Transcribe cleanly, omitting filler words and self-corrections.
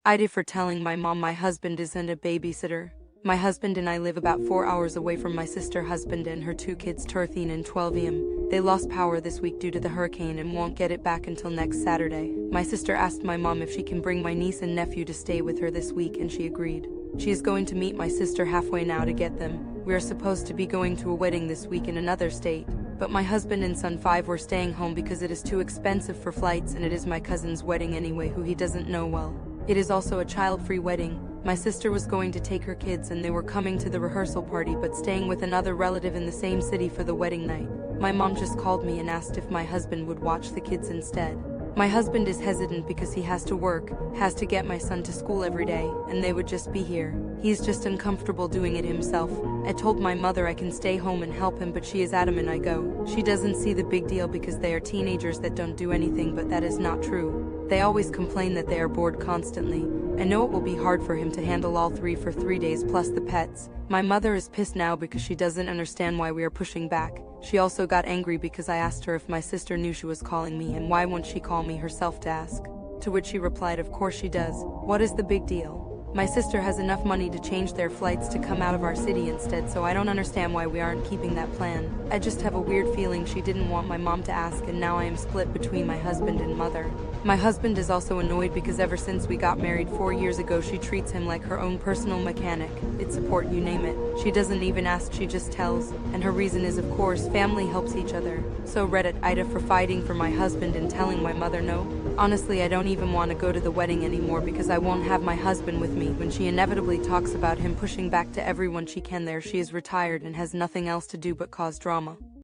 AITA for telling my mom my husband isn't a babysitter. My husband and I live about 4 hours away from my sister husband and her 2 kids 13 and 12 They lost power this week due to the hurricane and won't get it back until next Saturday. My sister asked my mom if she can bring my niece and nephew to stay with her this week and she agreed. She is going to meet my sister halfway now to get them. We are supposed to be going to a wedding this week in another state, but my husband and son 5 were staying home because it is too expensive for flights and it is my cousin's wedding anyway who he doesn't know well. It is also a child-free wedding. My sister was going to take her kids and they were coming to the rehearsal party but staying with another relative in the same city for the wedding night. My mom just called me and asked if my husband would watch the kids instead. My husband is hesitant because he has to work, has to get my son to school every day, and they would just be here. He's just uncomfortable doing it himself. I told my mother I can stay home and help him, but she is adamant I go. She doesn't see the big deal because they are teenagers that don't do anything, but that is not true. They always complain that they are bored constantly. I know it will be hard for him to handle all 3 for 3 days plus the pets. My mother is pissed now because she doesn't understand why we are pushing back. She also got angry because I asked her if my sister knew she was calling me and why won't she call me herself to ask. To which she replied, of course she does. What is the big deal? My sister has enough money to change their flights to come out of our city instead, so I don't understand why we aren't keeping that plan. I just have a weird feeling she didn't want my mom to ask and now I am split between my husband and mother. My husband is also annoyed because ever since we got married 4 years ago she treats him like her own personal mechanic. It's support, you name it. She doesn't even ask, she just tells. And her reason is, of course, family helps each other. So Reddit AITA for fighting for my husband and telling my mother no. Honestly, I don't even want to go to the wedding anymore because I won't have my husband with me. When she inevitably talks about him pushing back to everyone she can there, she is retired and has nothing else to do but cause drama.